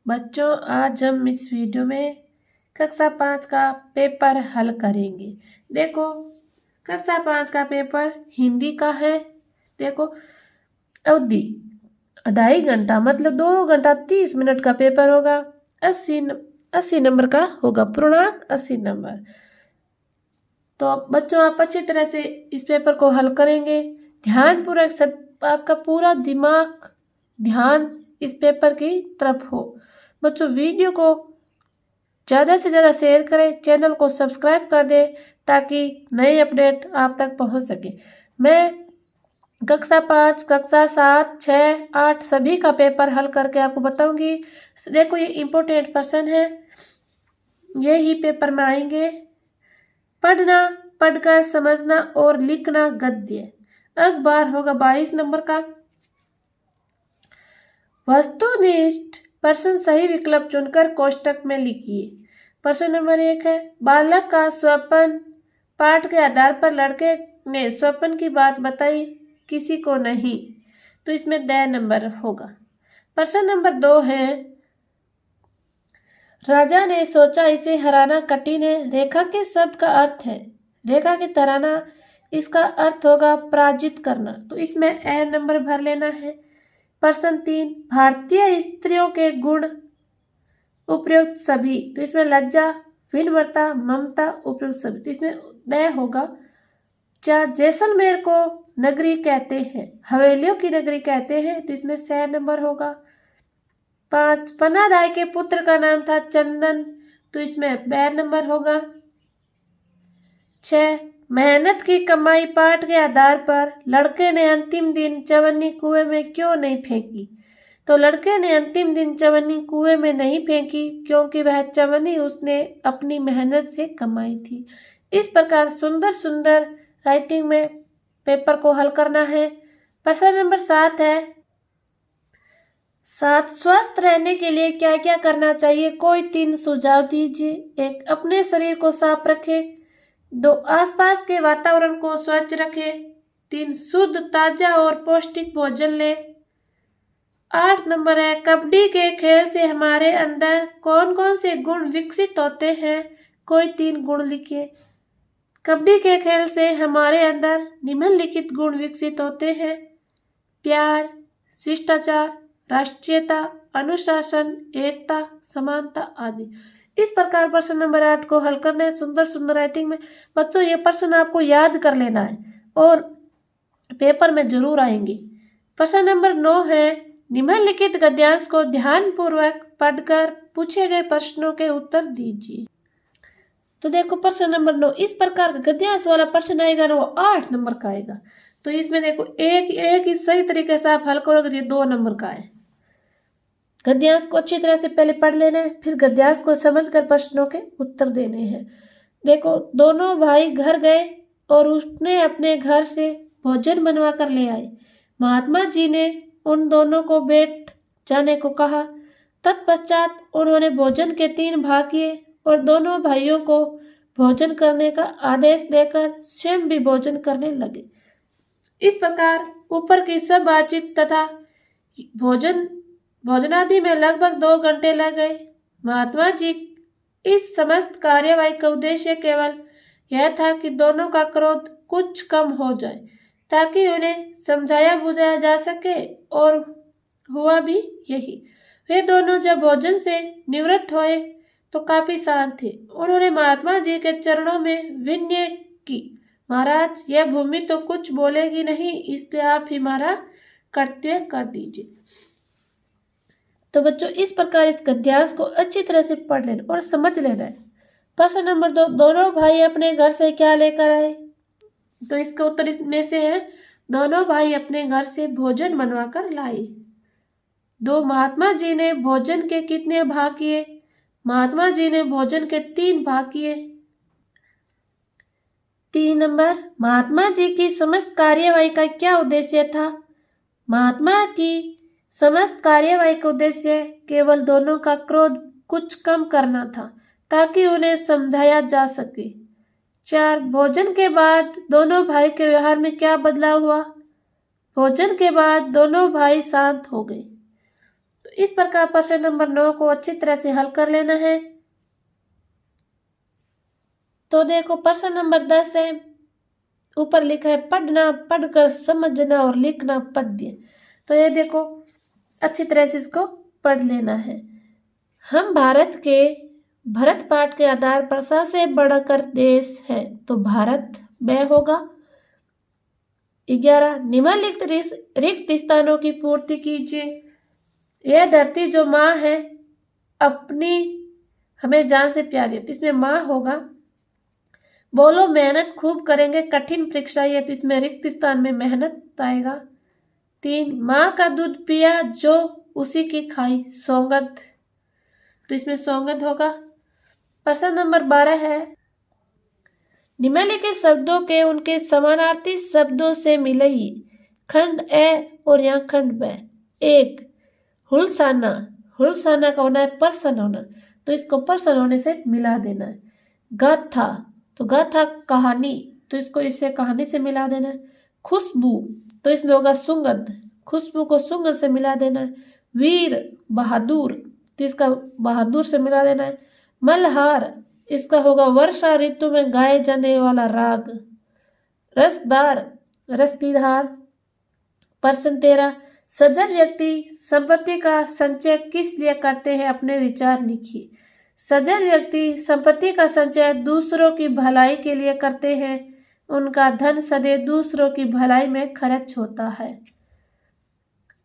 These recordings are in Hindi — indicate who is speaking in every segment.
Speaker 1: बच्चों, आज हम इस वीडियो में कक्षा 5 का पेपर हल करेंगे। देखो, कक्षा 5 का पेपर हिंदी का है। देखो, अवधि 2.5 घंटा मतलब 2 घंटा 30 मिनट का पेपर होगा। 80 नंबर का होगा, पूर्णांक 80 नंबर। तो बच्चों, आप अच्छी तरह से इस पेपर को हल करेंगे। ध्यानपूर्वक सब, आपका पूरा दिमाग ध्यान इस पेपर की तरफ हो। बच्चों, वीडियो को ज़्यादा से ज़्यादा शेयर करें, चैनल को सब्सक्राइब कर दें ताकि नए अपडेट आप तक पहुंच सके। मैं कक्षा 5, कक्षा 7, 6, 8 सभी का पेपर हल करके आपको बताऊंगी। देखो, ये इम्पोर्टेंट प्रश्न है, ये ही पेपर में आएंगे। पढ़ना, पढ़कर समझना और लिखना गद्य। अखबार होगा 22 नंबर का। वस्तुनिष्ठ प्रश्न सही विकल्प चुनकर कोष्टक में लिखिए। प्रश्न नंबर 1 है, बालक का स्वप्न। पाठ के आधार पर लड़के ने स्वप्न की बात बताई, किसी को नहीं, तो इसमें 10 नंबर होगा। प्रश्न नंबर 2 है, राजा ने सोचा इसे हराना कठिन है। रेखा के शब्द का अर्थ है, रेखा के तराना, इसका अर्थ होगा पराजित करना, तो इसमें ए नंबर भर लेना है। प्रश्न 3, भारतीय स्त्रियों के गुण उपयुक्त सभी, तो इसमें लज्जा, विनम्रता, ममता, उपयुक्त सभी, तो इसमें दया होगा। 4, जैसलमेर को नगरी कहते हैं, हवेलियों की नगरी कहते हैं, तो इसमें 6 नंबर होगा। 5, पन्नादाय के पुत्र का नाम था चंदन, तो इसमें 12 नंबर होगा। 6, मेहनत की कमाई पाठ के आधार पर लड़के ने अंतिम दिन चवन्नी कुएं में क्यों नहीं फेंकी, तो लड़के ने अंतिम दिन चवन्नी कुएं में नहीं फेंकी क्योंकि वह चवन्नी उसने अपनी मेहनत से कमाई थी। इस प्रकार सुंदर सुंदर राइटिंग में पेपर को हल करना है। प्रश्न नंबर 7 है, 7, स्वस्थ रहने के लिए क्या क्या करना चाहिए, कोई 3 सुझाव दीजिए। 1, अपने शरीर को साफ रखें। 2, आसपास के वातावरण को स्वच्छ रखें। 3, शुद्ध, ताजा और पौष्टिक भोजन लें। 8 नंबर है, कबड्डी के खेल से हमारे अंदर कौन कौन से गुण विकसित होते हैं, कोई 3 गुण लिखिए। कबड्डी के खेल से हमारे अंदर निम्नलिखित गुण विकसित होते हैं, प्यार, शिष्टाचार, राष्ट्रीयता, अनुशासन, एकता, समानता आदि। इस प्रकार प्रश्न नंबर 8 को हल करना है सुंदर सुंदर राइटिंग में। बच्चों, ये प्रश्न आपको याद कर लेना है और पेपर में जरूर आएंगे। प्रश्न नंबर 9 है, निम्नलिखित गद्यांश को ध्यानपूर्वक पढ़कर पूछे गए प्रश्नों के उत्तर दीजिए। तो देखो, प्रश्न नंबर 9 इस प्रकार का गद्यांश वाला प्रश्न आएगा ना, वो 8 नंबर का आएगा। तो इसमें देखो, एक ही सही तरीके से आप हल करोगे तो ये 2 नंबर का है। गद्यांश को अच्छी तरह से पहले पढ़ लेना है, फिर गद्यांश को समझकर प्रश्नों के उत्तर देने हैं। देखो, दोनों भाई घर गए और उसने अपने घर से भोजन बनवा कर ले आए। महात्मा जी ने उन दोनों को बैठ जाने को कहा। तत्पश्चात उन्होंने भोजन के 3 भाग किए और दोनों भाइयों को भोजन करने का आदेश देकर स्वयं भी भोजन करने लगे। इस प्रकार ऊपर की सब बातचीत तथा भोजनादि में लगभग 2 घंटे लग गए। महात्मा जी इस समस्त कार्यवाही का उद्देश्य केवल यह था कि दोनों का क्रोध कुछ कम हो जाए ताकि उन्हें समझाया बुझाया जा सके, और हुआ भी यही। वे दोनों जब भोजन से निवृत्त हुए तो काफी शांत थे। उन्होंने महात्मा जी के चरणों में विनय की, महाराज, यह भूमि तो कुछ बोलेगी नहीं, इसलिए आप ही हमारा कर्तव्य कर दीजिए। तो बच्चों, इस प्रकार इस गद्यांश को अच्छी तरह से पढ़ लेना और समझ लेना है। प्रश्न नंबर 2, दोनों भाई अपने घर से क्या लेकर आए, तो इसका उत्तर इसमें से है, दोनों भाई अपने घर से भोजन बनवा कर लाए। 2, महात्मा जी ने भोजन के कितने भाग किए, महात्मा जी ने भोजन के 3 भाग किए। 3 नंबर, महात्मा जी की समस्त कार्यवाही का क्या उद्देश्य था, महात्मा की समस्त कार्यवाही का उद्देश्य केवल दोनों का क्रोध कुछ कम करना था ताकि उन्हें समझाया जा सके। 4, भोजन के बाद दोनों भाई के व्यवहार में क्या बदलाव हुआ, भोजन के बाद दोनों भाई शांत हो गए। तो तो इस प्रकार प्रश्न नंबर 9 को अच्छी तरह से हल कर लेना है। तो देखो प्रश्न नंबर 10 है, ऊपर लिखा है पढ़ना, पढ़कर समझना और लिखना पद्य। तो ये देखो अच्छी तरह से इसको पढ़ लेना है। हम भारत के भरत पाठ के आधार पर सबसे बढ़कर देश है, तो भारत में होगा। 11 निम्नलिखित रिक्त स्थानों की पूर्ति कीजिए। यह धरती जो माँ है अपनी हमें जान से प्यारी है, तो इसमें माँ होगा। बोलो मेहनत खूब करेंगे, कठिन परीक्षा है, तो इसमें रिक्त स्थान में मेहनत आएगा। 3 माँ का दूध पिया जो उसी की खाई सौगंध, तो इसमें सौगंध होगा। प्रश्न नंबर 12 है, निम्नलिखित शब्दों के उनके समानार्थी शब्दों से मिलाइए। खंड ए और यहाँ खंड ब। 1 हुलसाना, हुलसाना का होना है पर्सन होना, तो इसको पर्सन होने से मिला देना है। गाथा, तो गाथा कहानी, तो इसको इससे कहानी से मिला देना है। खुशबू, तो इसमें होगा सुगंध, खुशबू को सुगंध से मिला देना है। वीर बहादुर, तो इसका बहादुर से मिला देना है। मल्हार, इसका होगा वर्षा ऋतु में गाए जाने वाला राग। रसदार, रस की धार। प्रश्न 13 सज्जन व्यक्ति संपत्ति का संचय किस लिए करते हैं, अपने विचार लिखिए। सज्जन व्यक्ति संपत्ति का संचय दूसरों की भलाई के लिए करते हैं, उनका धन सदैव दूसरों की भलाई में खर्च होता है।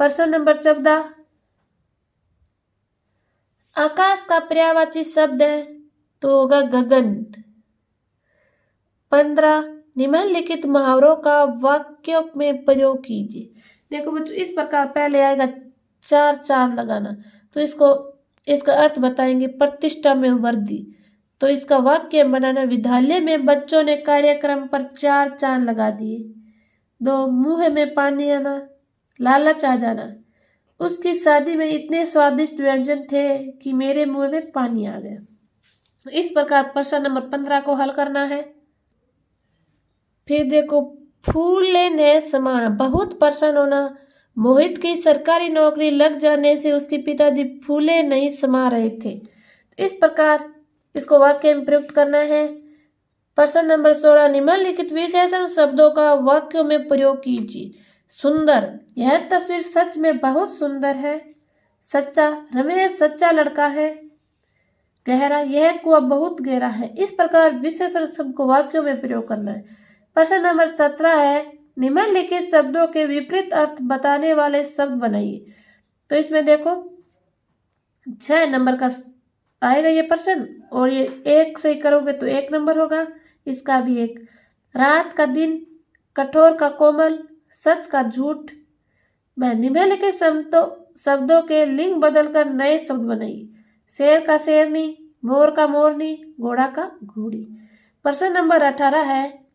Speaker 1: प्रश्न नंबर 14 आकाश का पर्यायवाची शब्द है, तो होगा गगन। 15 निम्नलिखित मुहावरों का वाक्यों में प्रयोग कीजिए। देखो बच्चों इस प्रकार पहले आएगा 4 चांद लगाना, तो इसका अर्थ बताएंगे प्रतिष्ठा में वृद्धि। तो इसका वाक्य बनाना, विद्यालय में बच्चों ने कार्यक्रम पर 4 चांद लगा दिए। 2 मुंह में पानी आना, लालच आ जाना, उसकी शादी में इतने स्वादिष्ट व्यंजन थे कि मेरे मुंह में पानी आ गया। इस प्रकार प्रश्न नंबर 15 को हल करना है। फिर देखो फूले ने समाना, बहुत प्रसन्न होना। मोहित की सरकारी नौकरी लग जाने से उसके पिताजी फूले नहीं समा रहे थे। तो इस प्रकार इसको वाक्य में प्रयुक्त करना है। प्रश्न नंबर 16 निम्नलिखित विशेषण शब्दों का वाक्यों में प्रयोग कीजिए। सुंदर, यह तस्वीर सच में बहुत सुंदर है। सच्चा, रमेश सच्चा लड़का है। गहरा, यह कुआं बहुत गहरा है। इस प्रकार विशेषण शब्द को वाक्यों में प्रयोग करना है। प्रश्न नंबर 17 है निम्नलिखित शब्दों के विपरीत अर्थ बताने वाले शब्द बनाइए। तो इसमें देखो 6 नंबर का आएगा ये प्रश्न, और ये 1 से करोगे तो 1 नंबर होगा, इसका भी 1। रात का दिन, कठोर का कोमल, सच का झूठ। मैं निम्नलिखित शब्दों के लिंग बदलकर नए शब्द बनाइए। शेर का शेरनी, मोर का मोरनी, घोड़ा का घोड़ी। प्रश्न नंबर 18 है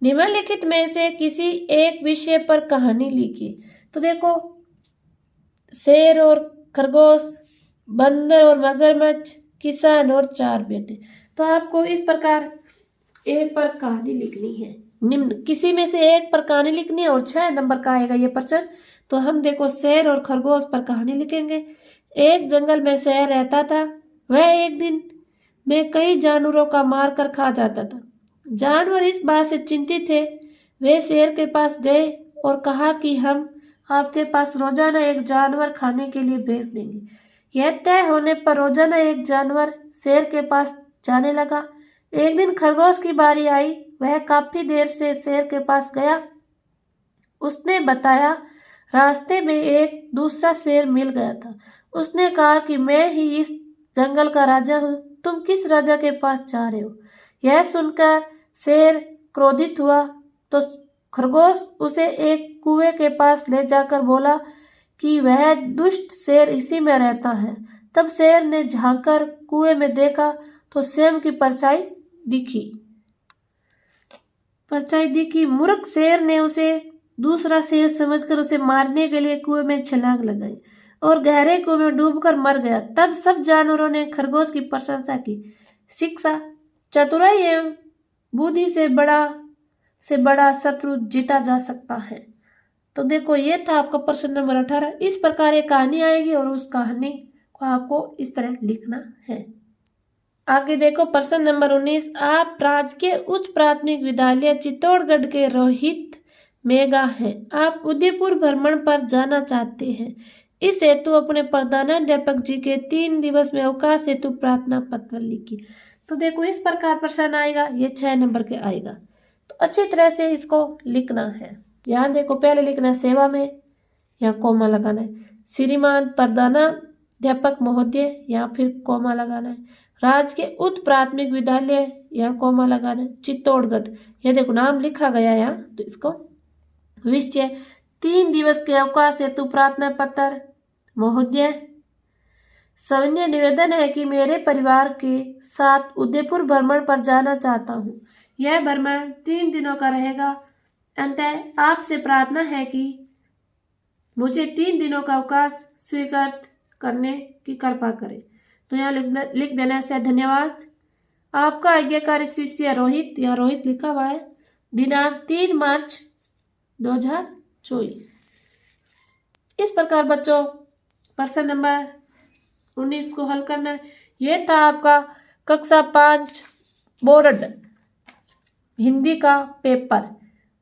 Speaker 1: निम्नलिखित में से किसी एक विषय पर कहानी लिखिए। तो देखो शेर और खरगोश, बंदर और मगरमच्छ, किसान और 4 बेटे। तो आपको इस प्रकार एक पर कहानी लिखनी है। निम्न किसी में से एक पर कहानी लिखनी है और 6 नंबर का आएगा ये प्रश्न। तो हम देखो शेर और खरगोश पर कहानी लिखेंगे। एक जंगल में शेर रहता था। वह एक दिन में कई जानवरों का मार कर खा जाता था। जानवर इस बात से चिंतित थे। वे शेर के पास गए और कहा कि हम आपके पास रोजाना एक जानवर खाने के लिए भेज देंगे। यह तय होने पर रोजाना एक जानवर शेर के पास जाने लगा। एक दिन खरगोश की बारी आई। वह काफी देर से शेर के पास गया। उसने बताया रास्ते में एक दूसरा शेर मिल गया था। उसने कहा कि मैं ही इस जंगल का राजा हूँ, तुम किस राजा के पास जा रहे हो? यह सुनकर शेर क्रोधित हुआ तो खरगोश उसे एक कुएं के पास ले जाकर बोला कि वह दुष्ट शेर इसी में रहता है। तब शेर ने झांककर कुएं में देखा तो स्वयं की परछाई दिखी। मूर्ख शेर ने उसे दूसरा शेर समझकर उसे मारने के लिए कुएं में छलांग लगाई और गहरे कुएं में डूबकर मर गया। तब सब जानवरों ने खरगोश की प्रशंसा की। शिक्षा, चतुराई एवं बुद्धि से बड़ा शत्रु जीता जा सकता है। तो देखो ये था आपका प्रश्न नंबर 18। इस प्रकार एक कहानी आएगी और उस कहानी को आपको इस तरह लिखना है। आगे देखो प्रश्न नंबर 19। आप राजकीय उच्च प्राथमिक विद्यालय चित्तौड़गढ़ के रोहित मेघा हैं। आप उदयपुर भ्रमण पर जाना चाहते हैं। इस हेतु अपने प्रधानाध्यापक जी के 3 दिवस में अवकाश हेतु प्रार्थना पत्र लिखिए। तो देखो इस प्रकार प्रश्न आएगा, ये 6 नंबर के आएगा। तो अच्छी तरह से इसको लिखना है। यहाँ देखो पहले लिखना है सेवा में, यहाँ कोमा लगाना है। श्रीमान प्रधानाध्यापक महोदय, यहाँ फिर कोमा लगाना है। राजकीय उच्च प्राथमिक विद्यालय, यहाँ कोमा लगाना है। चित्तौड़गढ़, यह देखो नाम लिखा गया यहाँ, तो इसको विषय 3 दिवस के अवकाश हेतु प्रार्थना पत्र। महोदय, सविनय निवेदन है कि मेरे परिवार के साथ उदयपुर भ्रमण पर जाना चाहता हूँ। यह भ्रमण 3 दिनों का रहेगा। अतः आपसे प्रार्थना है कि मुझे 3 दिनों का अवकाश स्वीकार करने की कृपा करें। तो यहाँ लिख देना है धन्यवाद। आपका आज्ञाकारी शिष्य रोहित, यहाँ रोहित लिखा हुआ है। दिनांक 3 मार्च 2024। इस प्रकार बच्चों प्रश्न नंबर 19 को हल करना है। ये था आपका कक्षा 5 बोर्ड हिंदी का पेपर,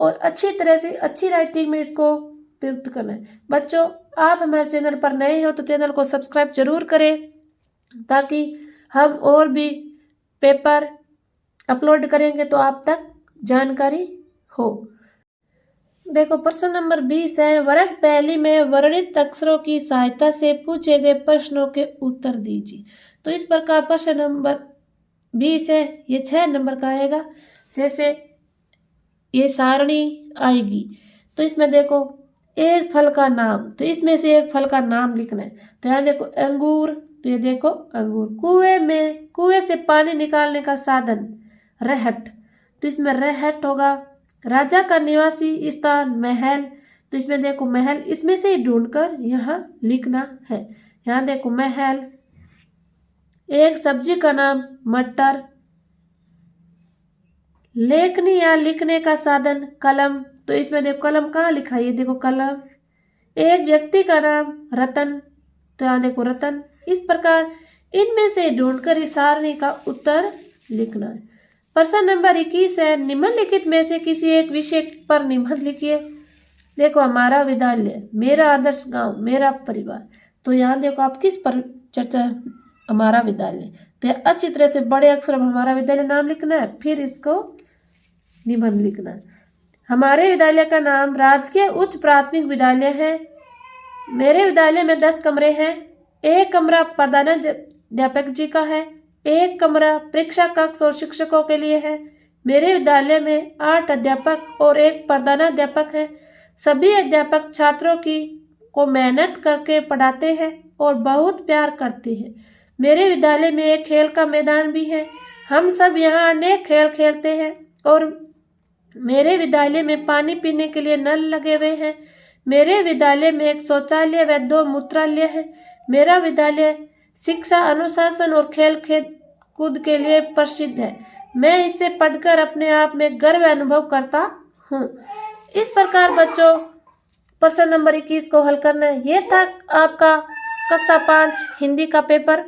Speaker 1: और अच्छी तरह से अच्छी राइटिंग में इसको प्रयुक्त करना है। बच्चों आप हमारे चैनल पर नए हो तो चैनल को सब्सक्राइब जरूर करें, ताकि हम और भी पेपर अपलोड करेंगे तो आप तक जानकारी हो। देखो प्रश्न नंबर 20 है। वर्ग पहली में वर्णित अक्षरों की सहायता से पूछे गए प्रश्नों के उत्तर दीजिए। तो इस प्रकार प्रश्न नंबर 20 है, ये 6 नंबर का आएगा। जैसे ये सारणी आएगी, तो इसमें देखो एक फल का नाम, तो इसमें से एक फल का नाम लिखना है। तो यहाँ देखो अंगूर, तो ये देखो अंगूर। कुएं से पानी निकालने का साधन रहट, तो इसमें रहट होगा। राजा का निवासी स्थान महल, तो इसमें देखो महल, इसमें से ही ढूंढकर यहाँ लिखना है। यहाँ देखो महल। एक सब्जी का नाम मटर। लेखनी या लिखने का साधन कलम, तो इसमें देखो कलम कहाँ लिखा है, ये देखो कलम। एक व्यक्ति का नाम रतन, तो यहाँ देखो रतन। इस प्रकार इनमें से ढूंढकर इस सारणी का उत्तर लिखना है। प्रश्न नंबर 21 है। निम्नलिखित में से किसी एक विषय पर निबंध लिखिए। देखो हमारा विद्यालय, मेरा आदर्श गांव, मेरा परिवार। तो यहाँ देखो आप किस पर चर्चा, हमारा विद्यालय। तो अच्छी तरह से बड़े अक्षर में हमारा विद्यालय नाम लिखना है, फिर इसको निबंध लिखना है। हमारे विद्यालय का नाम राजकीय उच्च प्राथमिक विद्यालय है। मेरे विद्यालय में 10 कमरे हैं। एक कमरा प्रधानाध्यापक जी का है, एक कमरा परीक्षा कक्ष और शिक्षकों के लिए है। मेरे विद्यालय में 8 अध्यापक और एक प्रधानाध्यापक है। सभी अध्यापक छात्रों को मेहनत करके पढ़ाते हैं और बहुत प्यार करते हैं। मेरे विद्यालय में एक खेल का मैदान भी है। हम सब यहाँ अनेक खेल खेलते हैं, और मेरे विद्यालय में पानी पीने के लिए नल लगे हुए हैं। मेरे विद्यालय में एक शौचालय व 2 मूत्रालय है। मेरा विद्यालय शिक्षा, अनुशासन और खेल कूद के लिए प्रसिद्ध है। मैं इसे पढ़कर अपने आप में गर्व अनुभव करता हूँ। इस प्रकार बच्चों प्रश्न नंबर 21 को हल करना है। ये था आपका कक्षा 5 हिंदी का पेपर।